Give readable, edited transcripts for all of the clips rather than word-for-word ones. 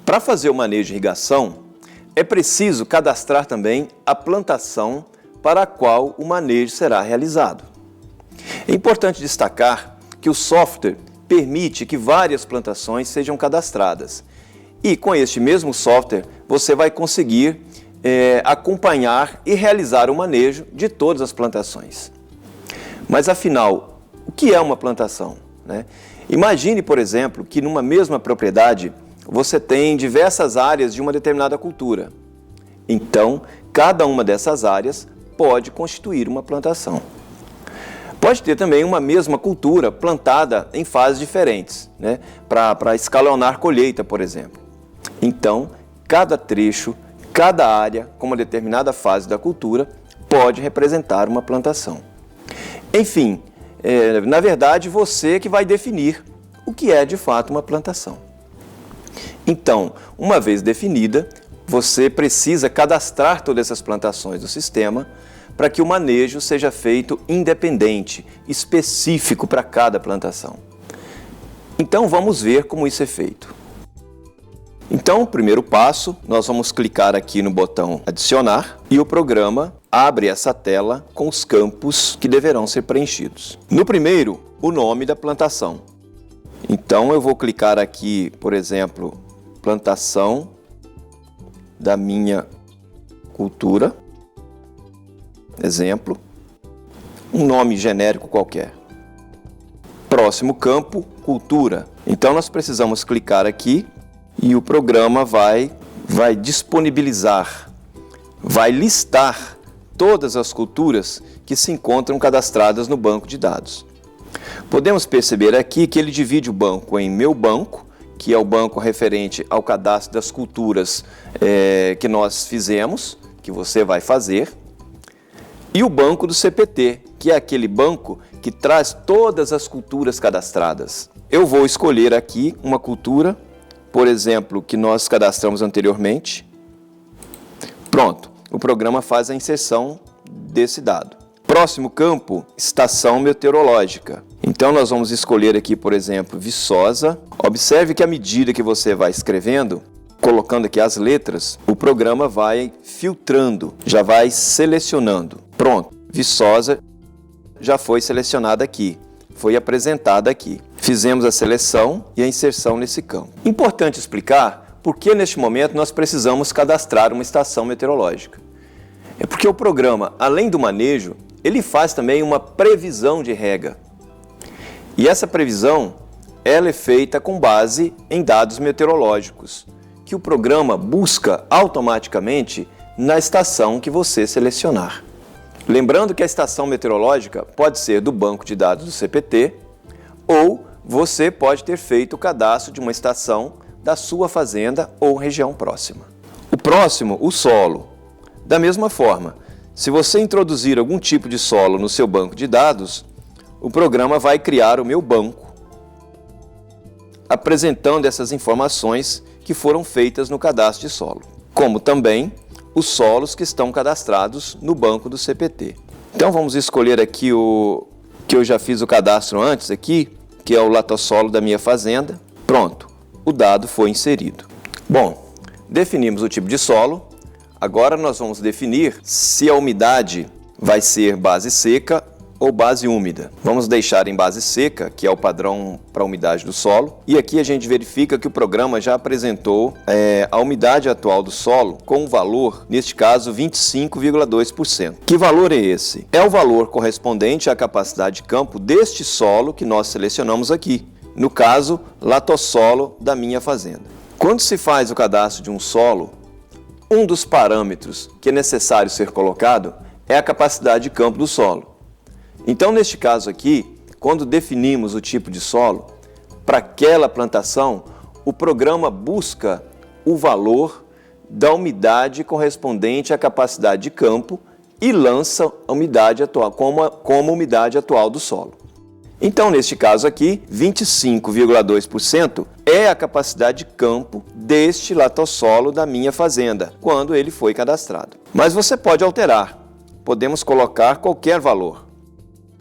Para fazer o manejo de irrigação, é preciso cadastrar também a plantação para a qual o manejo será realizado. É importante destacar que o software permite que várias plantações sejam cadastradas. E com este mesmo software, você vai conseguir acompanhar e realizar o manejo de todas as plantações. Mas afinal, o que é uma plantação, né? Imagine, por exemplo, que numa mesma propriedade você tem diversas áreas de uma determinada cultura. Então, cada uma dessas áreas pode constituir uma plantação. Pode ter também uma mesma cultura plantada em fases diferentes, né? Para escalonar colheita, por exemplo. Então, cada trecho, cada área com uma determinada fase da cultura pode representar uma plantação. Enfim, na verdade, você que vai definir o que é de fato uma plantação. Então, uma vez definida, você precisa cadastrar todas essas plantações do sistema para que o manejo seja feito independente, específico para cada plantação. Então, vamos ver como isso é feito. Então, o primeiro passo, nós vamos clicar aqui no botão Adicionar e o programa abre essa tela com os campos que deverão ser preenchidos. No primeiro, o nome da plantação. Então, eu vou clicar aqui, por exemplo, plantação da minha cultura, exemplo, um nome genérico qualquer. Próximo campo, cultura. Então, nós precisamos clicar aqui e o programa vai disponibilizar, vai listar todas as culturas que se encontram cadastradas no banco de dados. Podemos perceber aqui que ele divide o banco em Meu Banco, que é o banco referente ao cadastro das culturas que nós fizemos, que você vai fazer, e o banco do CPT, que é aquele banco que traz todas as culturas cadastradas. Eu vou escolher aqui uma cultura, por exemplo, que nós cadastramos anteriormente. Pronto, o programa faz a inserção desse dado. Próximo campo, estação meteorológica. Então nós vamos escolher aqui, por exemplo, Viçosa. Observe que à medida que você vai escrevendo, colocando aqui as letras, o programa vai filtrando, já vai selecionando. Pronto, Viçosa já foi selecionada aqui, foi apresentada aqui. Fizemos a seleção e a inserção nesse campo. Importante explicar por que neste momento nós precisamos cadastrar uma estação meteorológica. É porque o programa, além do manejo, ele faz também uma previsão de rega. E essa previsão, ela é feita com base em dados meteorológicos, que o programa busca automaticamente na estação que você selecionar. Lembrando que a estação meteorológica pode ser do banco de dados do CPT ou você pode ter feito o cadastro de uma estação da sua fazenda ou região próxima. O próximo, o solo. Da mesma forma, se você introduzir algum tipo de solo no seu banco de dados, o programa vai criar o Meu Banco, apresentando essas informações que foram feitas no cadastro de solo, como também os solos que estão cadastrados no banco do CPT. Então vamos escolher aqui o que eu já fiz o cadastro antes aqui, que é o latossolo da minha fazenda. Pronto, o dado foi inserido. Bom, definimos o tipo de solo. Agora nós vamos definir se a umidade vai ser base seca ou base úmida. Vamos deixar em base seca, que é o padrão para a umidade do solo. E aqui a gente verifica que o programa já apresentou a umidade atual do solo com um valor, neste caso, 25,2%. Que valor é esse? É o valor correspondente à capacidade de campo deste solo que nós selecionamos aqui. No caso, latossolo da minha fazenda. Quando se faz o cadastro de um solo, um dos parâmetros que é necessário ser colocado é a capacidade de campo do solo. Então, neste caso aqui, quando definimos o tipo de solo, para aquela plantação, o programa busca o valor da umidade correspondente à capacidade de campo e lança a umidade atual, como a umidade atual do solo. Então, neste caso aqui, 25,2% é a capacidade de campo deste latossolo da minha fazenda, quando ele foi cadastrado. Mas você pode alterar, podemos colocar qualquer valor.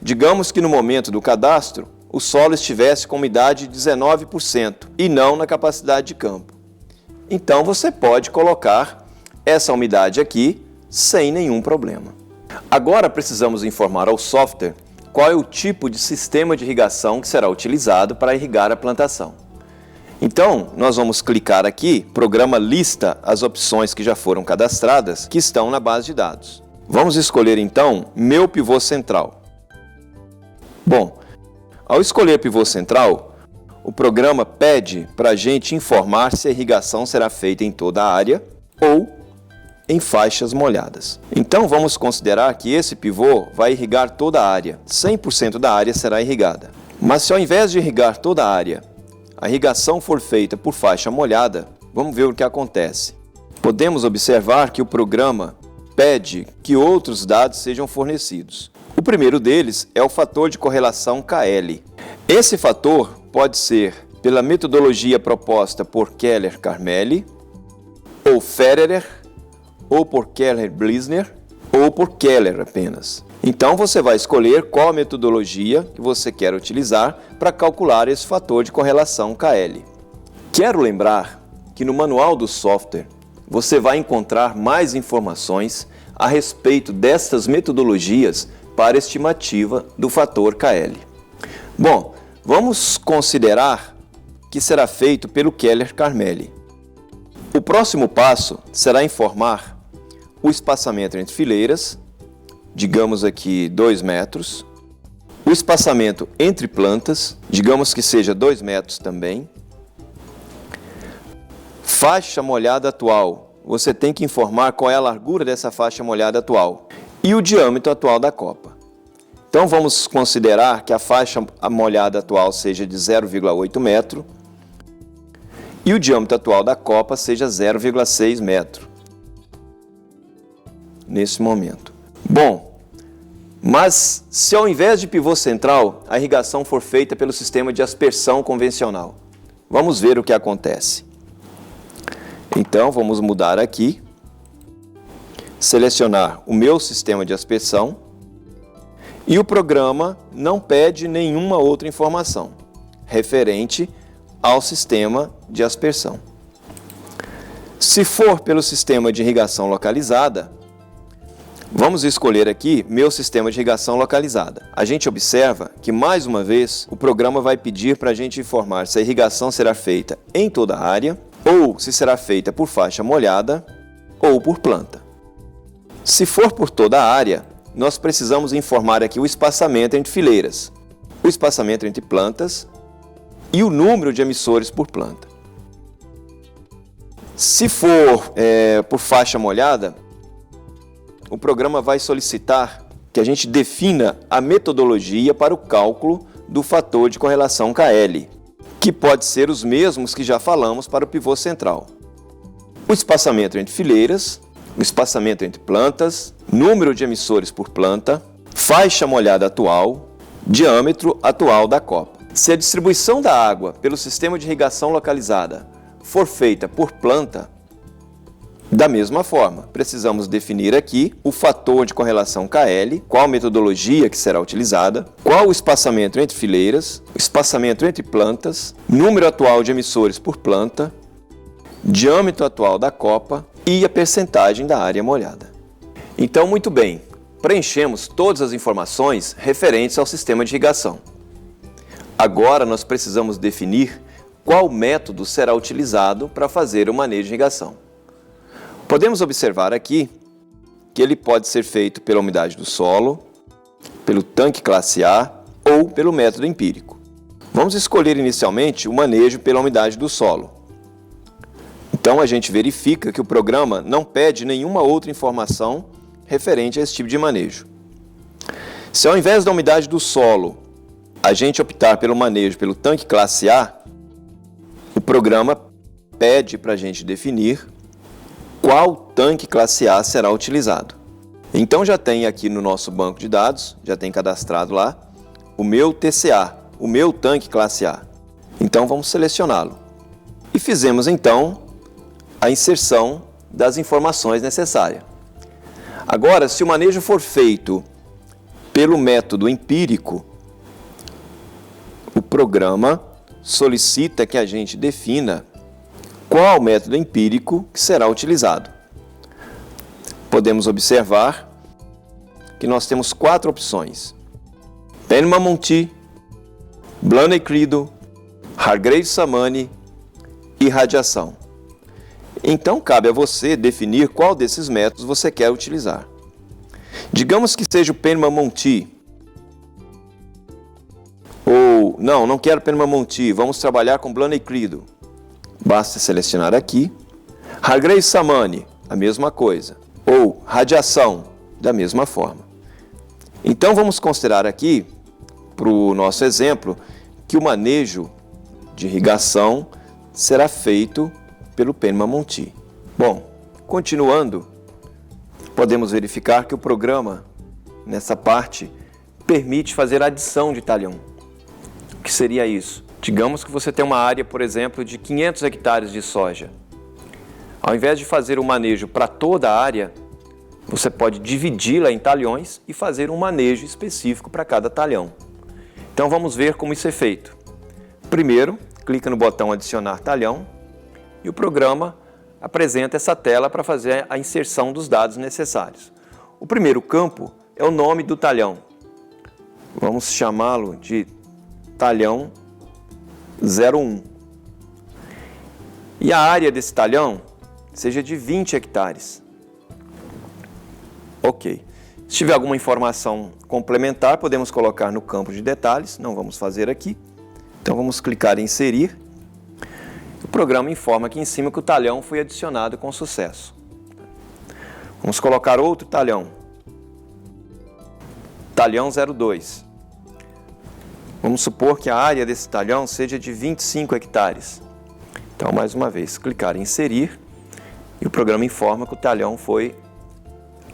Digamos que no momento do cadastro, o solo estivesse com umidade de 19% e não na capacidade de campo. então você pode colocar essa umidade aqui sem nenhum problema. Agora precisamos informar ao software qual é o tipo de sistema de irrigação que será utilizado para irrigar a plantação. Então, nós vamos clicar aqui, o programa lista as opções que já foram cadastradas, que estão na base de dados. Vamos escolher então meu pivô central. Bom, ao escolher pivô central, o programa pede para a gente informar se a irrigação será feita em toda a área ou em faixas molhadas. Então vamos considerar que esse pivô vai irrigar toda a área, 100% da área será irrigada. Mas se ao invés de irrigar toda a área, a irrigação for feita por faixa molhada, vamos ver o que acontece. Podemos observar que o programa pede que outros dados sejam fornecidos. O primeiro deles é o fator de correlação KL. Esse fator pode ser pela metodologia proposta por Keller-Carmelli, ou Federer, ou por Keller-Blisner, ou por Keller apenas. Então você vai escolher qual a metodologia que você quer utilizar para calcular esse fator de correlação KL. Quero lembrar que no manual do software você vai encontrar mais informações a respeito destas metodologias para estimativa do fator KL. Bom, vamos considerar que será feito pelo Keller-Carmelli. O próximo passo será informar o espaçamento entre fileiras, digamos aqui 2 metros, o espaçamento entre plantas, digamos que seja 2 metros também, faixa molhada atual, você tem que informar qual é a largura dessa faixa molhada atual e o diâmetro atual da copa. Então vamos considerar que a faixa molhada atual seja de 0,8 metro e o diâmetro atual da copa seja 0,6 metro, nesse momento. Bom, mas se ao invés de pivô central, a irrigação for feita pelo sistema de aspersão convencional, vamos ver o que acontece. Então, vamos mudar aqui, selecionar o meu sistema de aspersão e o programa não pede nenhuma outra informação referente ao sistema de aspersão. Se for pelo sistema de irrigação localizada, vamos escolher aqui meu sistema de irrigação localizada. A gente observa que, mais uma vez, o programa vai pedir para a gente informar se a irrigação será feita em toda a área, ou se será feita por faixa molhada, ou por planta. Se for por toda a área, nós precisamos informar aqui o espaçamento entre fileiras, o espaçamento entre plantas e o número de emissores por planta. Se for por faixa molhada, o programa vai solicitar que a gente defina a metodologia para o cálculo do fator de correlação KL, que pode ser os mesmos que já falamos para o pivô central. O espaçamento entre fileiras, o espaçamento entre plantas, número de emissores por planta, faixa molhada atual, diâmetro atual da copa. Se a distribuição da água pelo sistema de irrigação localizada for feita por planta, da mesma forma, precisamos definir aqui o fator de correlação KL, qual metodologia que será utilizada, qual o espaçamento entre fileiras, o espaçamento entre plantas, número atual de emissores por planta, diâmetro atual da copa e a percentagem da área molhada. Então, muito bem, preenchemos todas as informações referentes ao sistema de irrigação. Agora nós precisamos definir qual método será utilizado para fazer o manejo de irrigação. Podemos observar aqui que ele pode ser feito pela umidade do solo, pelo tanque classe A ou pelo método empírico. Vamos escolher inicialmente o manejo pela umidade do solo. Então a gente verifica que o programa não pede nenhuma outra informação referente a esse tipo de manejo. Se ao invés da umidade do solo a gente optar pelo manejo pelo tanque classe A, o programa pede para a gente definir qual tanque classe A será utilizado. Então já tem aqui no nosso banco de dados, já tem cadastrado lá, o meu TCA, o meu tanque classe A. Então vamos selecioná-lo. E fizemos então a inserção das informações necessárias. Agora, se o manejo for feito pelo método empírico, o programa solicita que a gente defina qual método empírico que será utilizado. Podemos observar que nós temos 4 opções: Penman-Monti, Blaney-Criddle, Hargreaves-Samani e radiação. Então, cabe a você definir qual desses métodos você quer utilizar. Digamos que seja o Penman-Monti. Ou, não quero Penman-Monti, vamos trabalhar com Blaney-Criddle. Basta selecionar aqui. Hargreaves-Samani, a mesma coisa. Ou radiação, da mesma forma. Então, vamos considerar aqui, para o nosso exemplo, que o manejo de irrigação será feito pelo Penman-Monti. Bom, continuando, podemos verificar que o programa, nessa parte, permite fazer adição de talhão. O que seria isso? Digamos que você tem uma área, por exemplo, de 500 hectares de soja. Ao invés de fazer o manejo para toda a área, você pode dividi-la em talhões e fazer um manejo específico para cada talhão. Então vamos ver como isso é feito. Primeiro, clica no botão adicionar talhão e o programa apresenta essa tela para fazer a inserção dos dados necessários. O primeiro campo é o nome do talhão. Vamos chamá-lo de talhão 01. E a área desse talhão seja de 20 hectares. Ok. Se tiver alguma informação complementar, podemos colocar no campo de detalhes. Não vamos fazer aqui. Então vamos clicar em inserir. O programa informa aqui em cima que o talhão foi adicionado com sucesso. Vamos colocar outro talhão. Talhão 02. Vamos supor que a área desse talhão seja de 25 hectares. Então, mais uma vez, clicar em inserir e o programa informa que o talhão foi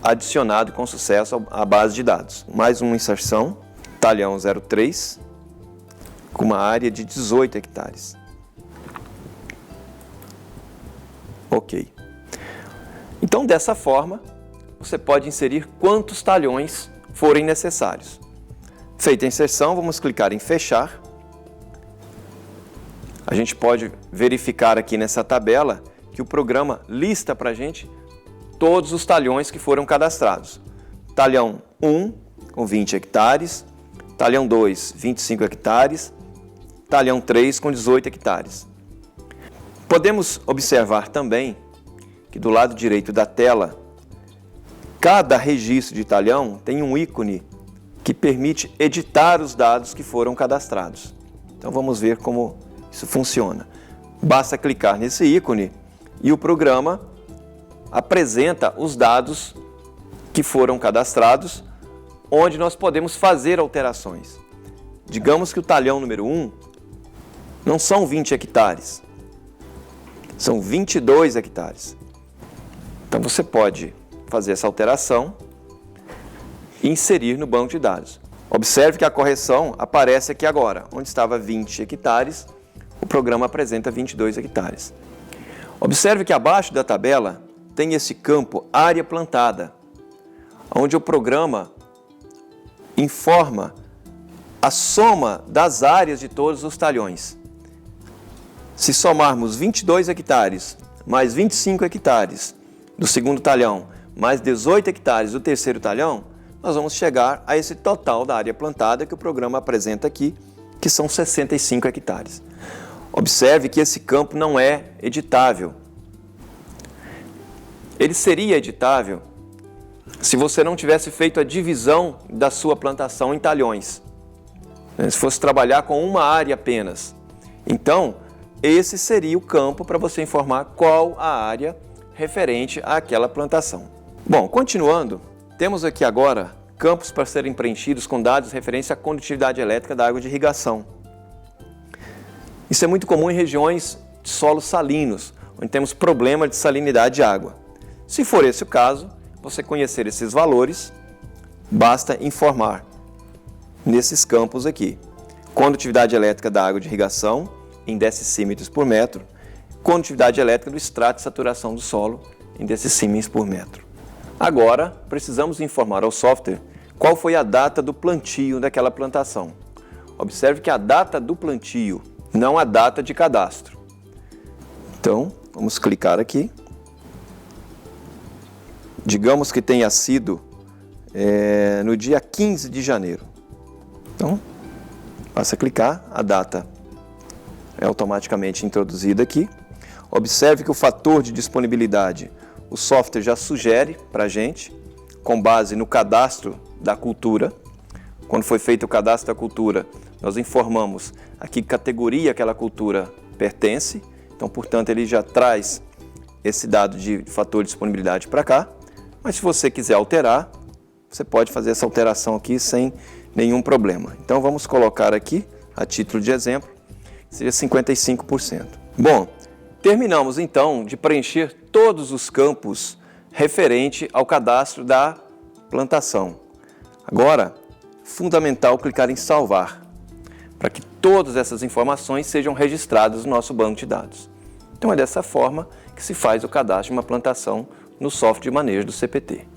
adicionado com sucesso à base de dados. Mais uma inserção, talhão 03, com uma área de 18 hectares. Ok. Então, dessa forma, você pode inserir quantos talhões forem necessários. Feita a inserção, vamos clicar em fechar. A gente pode verificar aqui nessa tabela que o programa lista para a gente todos os talhões que foram cadastrados. Talhão 1, com 20 hectares. Talhão 2, 25 hectares. Talhão 3, com 18 hectares. Podemos observar também que do lado direito da tela, cada registro de talhão tem um ícone que permite editar os dados que foram cadastrados. Então vamos ver como isso funciona. Basta clicar nesse ícone e o programa apresenta os dados que foram cadastrados, onde nós podemos fazer alterações. Digamos que o talhão número 1 não são 20 hectares, são 22 hectares. Então você pode fazer essa alteração e inserir no banco de dados. Observe que a correção aparece aqui agora. Onde estava 20 hectares, o programa apresenta 22 hectares. Observe que abaixo da tabela tem esse campo área plantada, onde o programa informa a soma das áreas de todos os talhões. Se somarmos 22 hectares mais 25 hectares do segundo talhão, mais 18 hectares do terceiro talhão, nós vamos chegar a esse total da área plantada que o programa apresenta aqui, que são 65 hectares. Observe que esse campo não é editável. Ele seria editável se você não tivesse feito a divisão da sua plantação em talhões. Se fosse trabalhar com uma área apenas. Então, esse seria o campo para você informar qual a área referente àquela plantação. Bom, continuando, temos aqui agora campos para serem preenchidos com dados referentes à condutividade elétrica da água de irrigação. Isso é muito comum em regiões de solos salinos, onde temos problema de salinidade de água. Se for esse o caso, você conhecer esses valores, basta informar nesses campos aqui. Condutividade elétrica da água de irrigação em decímetros por metro, condutividade elétrica do extrato de saturação do solo em decímetros por metro. Agora, precisamos informar ao software qual foi a data do plantio daquela plantação. Observe que a data do plantio, não a data de cadastro. Então, Vamos clicar aqui. Digamos que tenha sido no dia 15 de janeiro. Então, basta clicar, a data é automaticamente introduzida aqui. Observe que o fator de disponibilidade, o software já sugere para a gente, com base no cadastro da cultura. Quando foi feito o cadastro da cultura, nós informamos a que categoria aquela cultura pertence. Então, portanto, ele já traz esse dado de fator de disponibilidade para cá. Mas se você quiser alterar, você pode fazer essa alteração aqui sem nenhum problema. Então, vamos colocar aqui, a título de exemplo, que seja 55%. Bom, terminamos então de preencher todos os campos referente ao cadastro da plantação. Agora, fundamental clicar em salvar, para que todas essas informações sejam registradas no nosso banco de dados. Então é dessa forma que se faz o cadastro de uma plantação no software de manejo do CPT.